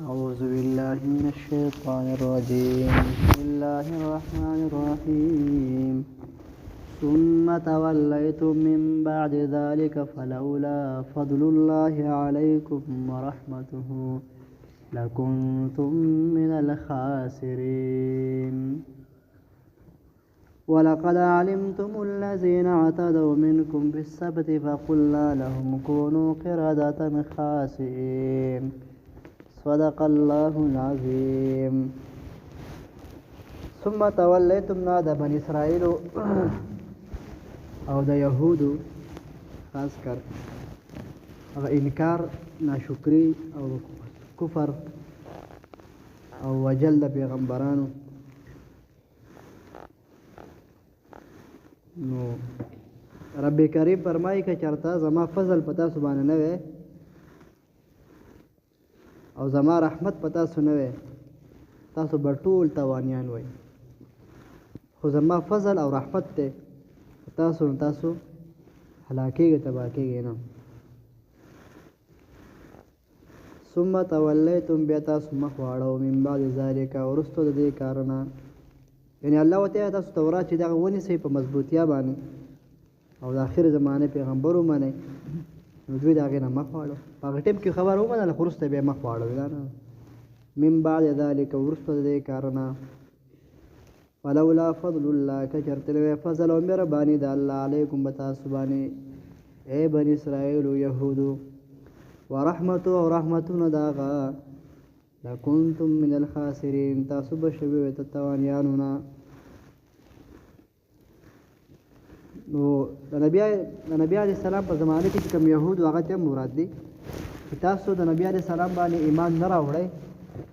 أعوذ بالله من الشيطان الرجيم بسم الله الرحمن الرحيم ثم توليتم من بعد ذلك فلولا فضل الله عليكم ورحمته لكنتم من الخاسرين ولقد علمتم الذين اعتدوا منكم في السبت فقلنا لهم كونوا قردة خاسئين صدق الله العظيم. ثم توليتم د بني اسرائیل او د یهودو خاص کر هغه انکار ناشکری او کفر او وجل د پیغمبرانو نو رب کریم فرمایي که چرته زما فضل پتا سبحانه نه وي او زما رحمت پتا سنوي تاسو برټول توانیان وي خو زما فضل او رحمت ته تاسو هلاکیږي تباکیږي نه. ثم تولیتم بیا تاسو مخ واړو من بعد ذلک ورستو د دې کارونه یعنی الله وتعالى تاسو تورات چې دغه ونی سي په مضبوطیا باندې او د اخر زمانه پیغمبرو باندې نو دوی داغه نه مخ واړو هغه ټیم کې خبر ومنله خورسته به مخ واړو نه من بعد ذلك ورستو د دې کارونه ولولا فضل الله کچرتلوه فضل او مهرباني د الله علیکم بتا سبحانه اے بنی اسرائیل او یهودو ورحمت او رحمتنا داغا لکنتم من الخاسرین تاسو بشوي تتوانیانونا. نو د نبی علی السلام په زمانه کې کوم يهود هغه ته مراد دي تاسو د نبی علی السلام باندې ایمان نه راوړی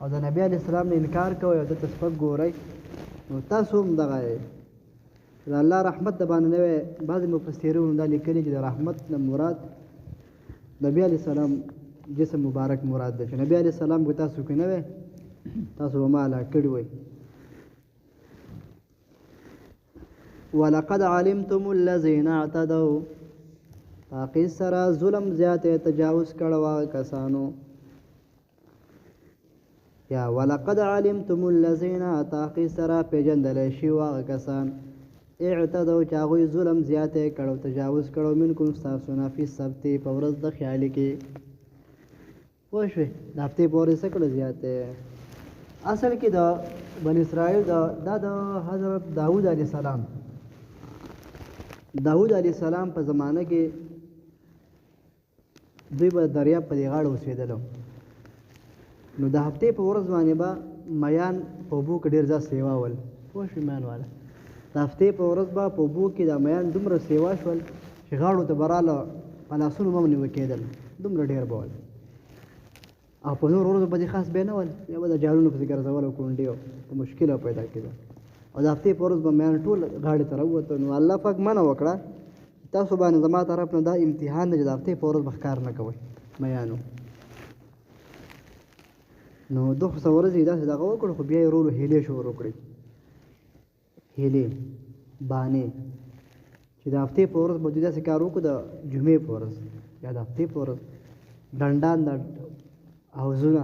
او د نبی علی السلام نه انکار کوئ او د تسبب ګورئ نو تاسو هم دغه د الله رحمت د باندې نه بعض مفسرون دا لیکلي چې د رحمت نه مراد نبی علی السلام جسم مبارک مراد ده چې نبی علی السلام کو تاسو کې نه وي تاسو ما لا کړی وي. ولقد علمتم الذين اعتدوا تاقی سرا ظلم زیاته تجاوز کړوا کسانو یا ولقد علمتم الذين تاقی سرا پیجندل شي وا کسان اعتدوا چاغوی ظلم زیاته کړو تجاوز کړو منکم تاسو نه په سبت په ورځ د خیال کې وښوي د هفته پورې سکړه زیاته اصل کې د بنی اسرائیل د حضرت داوود علیه السلام علیه السلام په زمانه کې دوی به دریاب په غاړه اوسېدل نو د هفته په ورځ باندې به میان په بو کې ډیر ځا سیوا ول وښوي میان والا د هفته په ورځ به په بو کې د میان دومره سیوا شول چې غاړو ته براله پلاسونو باندې وکېدل دومره ډیر بول او په نور ورځو باندې خاص به نه ول یا د جالونو په ګرځول او کونډیو په مشکله پیدا کېده او د هفته په ورځ به میان ټول غاړې ته راووته نو الله پاک منع وکړه تاسو باندې زما طرف نه دا امتحان دی د هفته په ورځ به ښکار نه کوئ میانو نو دوه ورځې داسې دغه وکړو خو بیا یې ورو هیلې شروع کړې هیلې بانې چې د هفته په ورځ به دوی داسې کار وکړو د جمعې په ورځ یا د هفته په ورځ ډنډان د حوضونه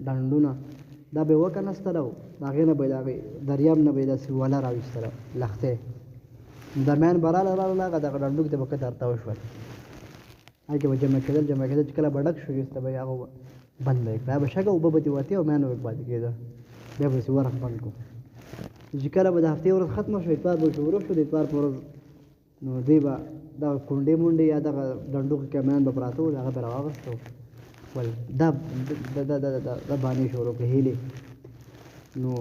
ډنډونه دا به وکنستلو د هغې نه به د هغې دریاب نه به یې داسې وله راویستله لښتې د میان براله راغله هغه دغه ډنډو کې ته به کته ارتاو شول هلکې به جمع کېدل چې کله به ډک شو ایسته به یې هغه بند به یې کړه به شګه اوبه به دې وتې او میان به پاتې کېده بیا به یې ورخ بند کړو چې کله به د هفتې ورځ ختمه شوه اتوار به شروع شو د اتوار په ورځ نو دوی به دغه کونډې مونډې یا دغه ډنډو کې میان به پراته وو هغه به راواغسته ول دا باندې شروع کړې هیلې نو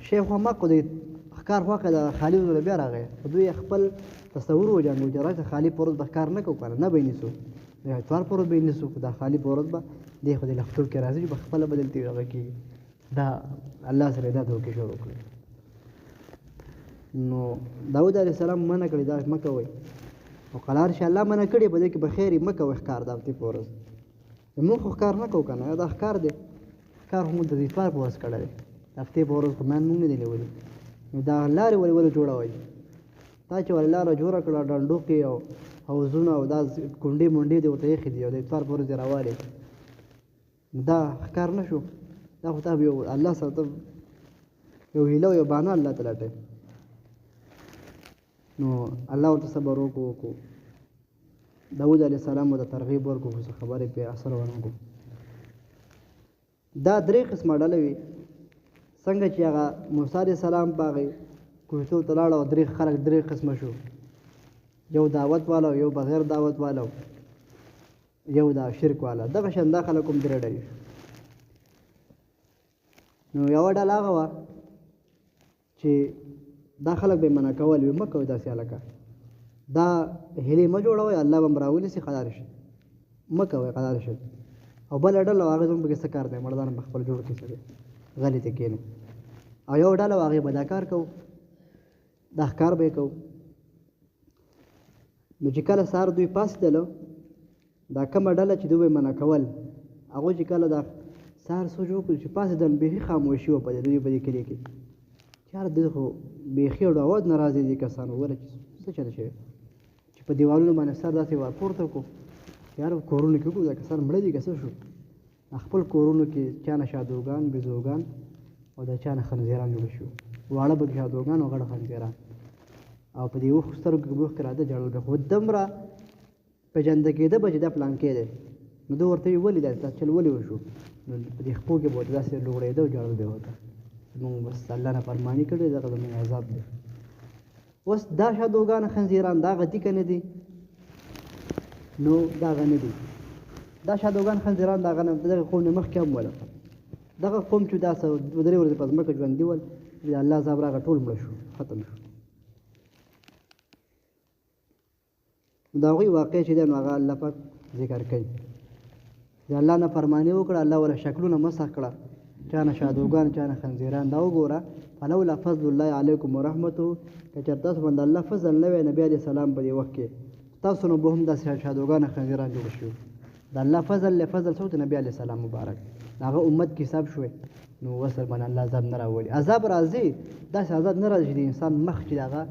شیخ محمد کو دې ښکار خواکه د خالي وزله بیا راغی دوی خپل تصور وجنګو چې راځه خالي په ورځ به ښکار نه کوو کنه نه به یې نیسو د اتوار په ورځ به یې نیسو دا خالي په ورځ به دی خو دې لښتور کې راځي چې به خپله به دلته هغه کېږي دا الله سره دا دوکې شروع کړې نو داود علیه السلام منع کړي دا مه کوئ او قلار چې الله منع کړي په دې کې به خیر یې مه کوئ ښکار د هفتې په ورځ موږ خو ښکار نه کوو که نه دا ښکار دی ښکار خو موږ د اتوار په ورځ کړی دی د هفتې په ورځ خو میان موږ نه دی نیولي نو دا لارې ولې جوړوئ تا چې ولې لاره جوړه کړه ډنډو کې او حوضونه او دا کونډې مونډې دې ورته ایښي دي او د اتوار په ورځ یې راوالې دا ښکار نه شو دا خو ته یو الله سره ته یو هیله یو بانه الله ته لټوې. نو الله ورته صبر وکړو. داود علیه السلام ورته ترغیب ورکړو خو خبرې پرې اثر ونه کړو. دا درې قسمه ډله وي څنګه چې هغه موسی علیه السلام په هغې کوهستو ته لاړ او درې خلک درې قسمه شو، یو دعوت والا، یو بغیر دعوت والا، یو دا شرک والا. دغه شان دا خلک هم درې ډلې شو. نو یوه ډله هغه وه چې دا خلک به یې منع کول وي مه کوئ داسې هلکه دا هیلې مه جوړوئ الله به م راونیسي قدار شي مه کوئ قدار شي. او بله ډله هغې زموږ پکې څه کار دی مردان په خپل جوړ کړي سړی غلې ته کښېنو. او یو ډله وه هغې به دا کار کوو دا ښکار به یې کوو. نو چې کله سهار دوی پاڅېدلو دا کومه ډله چې دوی به یې منع کول هغوی چې کله دا سهار سوچ وکړو چې پاڅېدل بیخي خاموشي وه په دوی په دې کلي کې چې یاره دوی خو بیخي اړو اواز نه راځي دې کسانو وله چې څه چله شوی چې په دیوالونو باندې سر داسې ورپورته کړو یاره کورونو کې وګورو دا کسان مړه دي که څه شو. خپل کورونو کې چا نه شادوګان بزوګان او د چا نه خنزیران جوړ شو واړه به شادوګان او غټ خنزیران او په دې اوښ سترګو کې به اوښکې راته جړل به خو دومره پېژنده کېده به چې دا پلانکی دی. نو ده ورته ویې ولې دا چل ولې وشو نو په دې خپو کې به ورته داسې لوړېده او جړل به یې ورته زمونږ بس الله نه فرماني کړې دغه زمونږ عذاب دی. اوس دا شادوګان خنزیران دا غدي که نه دي نو دا هغه نه دي. دا شادوګان خنزیران د دغه قوم نه مخکې هم وله دغه قوم چې دا څه دوه درې ورځې په ځمکه ژوندي ول د الله عذاب راغی ټول مړه شو ختم شو. د هغوی واقع چې دی نو هغه الله پاک ذکر کوي. د الله نه فرماني وکړه الله وله شکلونه مسخ کړه چا نه شادوګان چا نه خنزیران. دا وګوره فلولا فضل الله علیکم ورحمته که چېرته تاسو باندې الله فضل نه وی نبي علیه السلام په دې وخت کې تاسو نو به هم داسې شادوګان خنزیران جوړ شو. د الله فضل له فضل څوک نبی علیه السلام مبارک هغه امت کې حساب شوی نو وسر باندې الله عذاب نه راولي. عذاب راځي داسې عذاب نه راځي چې د انسان مخ چې د هغه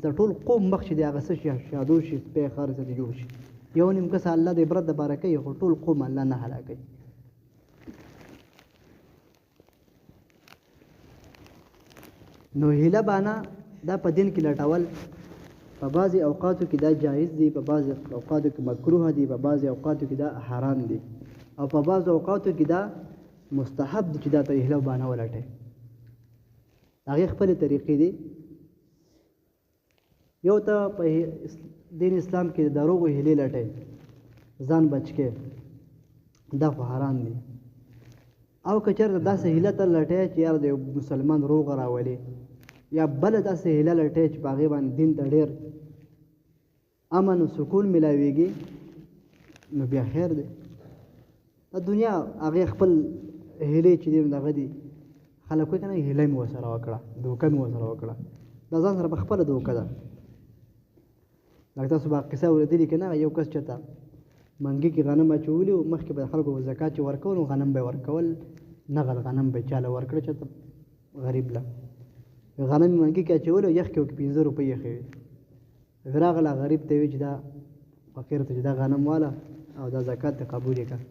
د ټول قوم مخ چې د هغه څه شي شادو شي سپی خر څه جوړ شي یو نیم کس الله د عبرت دپاره کوي خو ټول قوم الله نه هلاکوي. نو هیله بانه دا په دین کې لټول په بعضې اوقاتو کې دا جایز دي په بعضې اوقاتو کې مکروه دي په بعضې اوقاتو کې دا حرام دي او په بعضو اوقاتو کې دا مستحب دي چې دا ته هیله بانه ولټوي. هغې خپلې طریقې دي. یو ته په دین اسلام کې د دروغو هیلې لټوي ځان بچ کې دا خو حرام دي. او که چېرته داسې هیله ته لټوي چې یاره د یو مسلمان روغه راولي یا بله داسې هیله لټوي چې په هغې باندې دین ته ډېر امن و سکون میلاویږي نو بیا خیر دی. د دنیا هغې خپل هیلې چې دي نو دغه دي خلک وایي که نه هیله مې ورسره وکړه دوکه مې ورسره وکړه دا ځان سره په خپله دوکه ده. لکه تاسو به قصه اورېدلي که نه یو کس چېرته منګي کې غنم اچولي و مخکې به خلکو زکات چې ورکول نو غنم به یې ورکول نغل غنم به یې چاله ورکړه چېرته غریب له غنم یې منګي کې اچولي او یخ کې 15 روپۍ ایښې وي. راغله غریب ته وي چې دا فقیر ته چې دا غنم واله او دا زکات ته قبول یې کړه.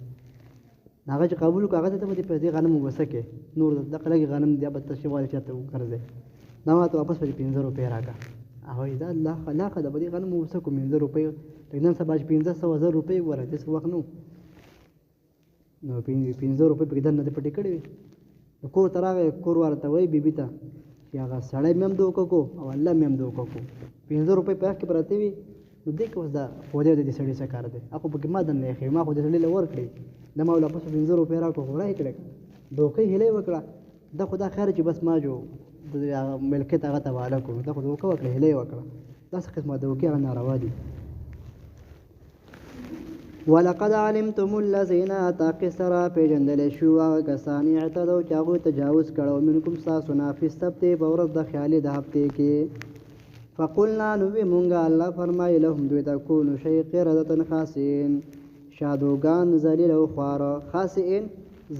هغه چې قبول کړه هغه ته به په دې غنم وبسه کې نور دغه لږې غنم دی به تشې والی چاته وګرځئ دا ما ته واپس به 15 روپۍ راکړه. هغه وایي دا الله خلاقه ده به دې غنم وبسه کړو 15 روپۍ لکه نن سبا چې 1500 روپۍ وګوره داسې وخت نه نو 15 روپۍ پکې دننه دې پټې کړې وي. کور ته راغی کور والا ته وایي بیبي ته چې هغه سړی مې هم دوکه کو او الله مې هم دوکه کو 15 روپۍ په هغې کې پرتې وي نو دې کې اوس دا خدای د دې سړي څه کار دی هغه پکې ما دننه ایښې ما خو دې سړي له ورکړې دا ما واپس 15 روپۍ راکړو خو را یې کړې دوکه یې هیله یې وکړه دا خو دا خیر چې بس ما جو د ملکیت هغه ته حواله کړو دا خو دوکه وکړه هیله یې وکړه داسې قسمه دوکې هغه ناروا دي. ولقد علمتم الذين تاقي سرا پیژندلی شو هغه کسان اعتدوا چې هغوی تجاوز کړو منکم ستاسو نه فی السبت په ورځ د خیالي د هفتې کې فقلنا نو وی مونږه الله فرمایي لهم دوی ته کونو شی قردة خاسئین شادوګان ذلیل او خواره خاسئین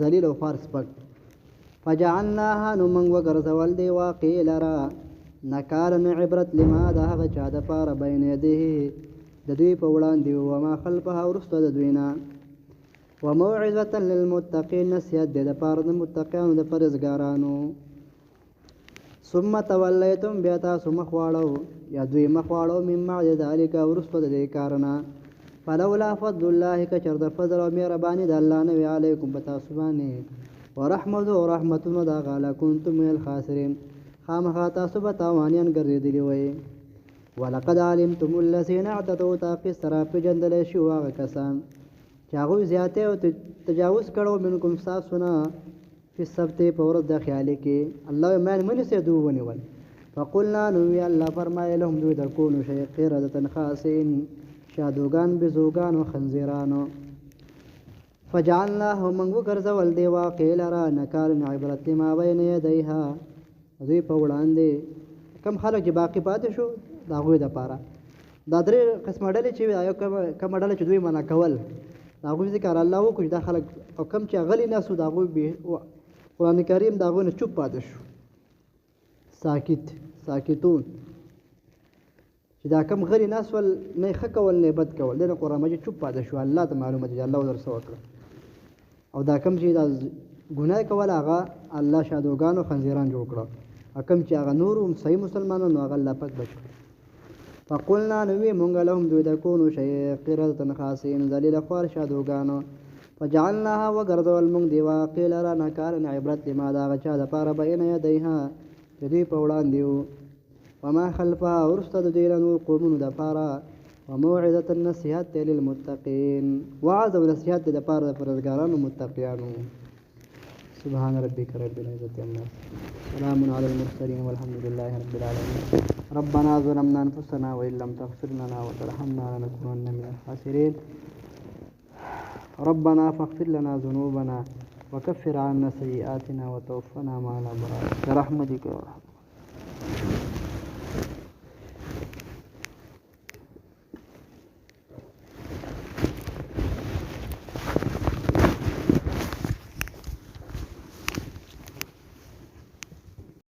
ذلیل او خوار سپک فجعلناها نو موږ وګرځول دی واقع لره نکالا عبرت لما د هغه چا دپاره بین یدیه د دوی په وړاندې وما خلفها وروسته د دوی نه وموعظة للمتقين نصیحت دې د پاره د متقینو د پرهیزګارانو ثم تولیتم بیا تاسو مخ واړو یا دوی مخ واړو من بعد ذلک وروسته د دې کارونه فلولا فضل الله کچر د فضل او مهرباني د الله نه وی علیکم په تاسو باندې ورحمت او رحمتونو دا غاله کنتم من الخاسرین خامخا تاسو به تاوانیان ګرځېدلی وئ ولقد علمتم الذين اعتدوا تاقي سرا پیژندل شي هغه کسان چې هغوی زیاتی او تجاوز کړو منکم ستاسو نه فی السبت په ورځ د خیالي کې الله مان منسې دو ونیول فقلنا نو وی الله فرمایي لهم دوی د کونو شی قردة خاسئین شادوګان بزوګان او خنزیرانو فجعلناه من وګرځول دی واقع لرا نکال عبرت ما بین یدیها دوی په وړاندې کم خلک چې باقی پاتې شو د هغوی دپاره دا درې قسمه ډلې چې یو کومه ډله چې دوی منع کول د هغوی ذکر الله وکړي دا خلک او کم چې غلي ناسو د هغوی قرآن کریم د هغوی نه چوپ پاتې شو ساکتون چې دا کم غلي ناس ول نه ښه کول نه بد کول دنه قرآن مجید چوپ پاتې شو الله ته معلومه چې الله ودر څه وکړه او دا کم چې دا ګناه کول هغه الله شادوګان او خنزیران جوړ کړه کم چې هغه نور صحیح مسلمانانو هغه الله پاک بچ فقلنا نوی مونږ لهم دوی د کونو شی قردة خاسئین ذلیل خوار شادوګانو فجعلناها وګرځول مونږ دی واقع لره نکالا عبرت لما د هغه چا دپاره بین یدیها چې دوی په وړاندې وو وما خلفها وروسته د دوی له نور قومونو دپاره وموعظة نصیحت دی للمتقین وعظ او نصیحت دی دپاره د پرهیزګارانو متقیانو سبحان ربك رب العزة عما سلام على المرسلين والحمد لله رب العالمين ربنا ظلمنا أنفسنا وإن لم تغفر لنا وترحمنا لنكونن من الخاسرين ربنا فاغفر لنا ذنوبنا وكفر عنا سيئاتنا وتوفنا مع الأبرار برحمتك يا رب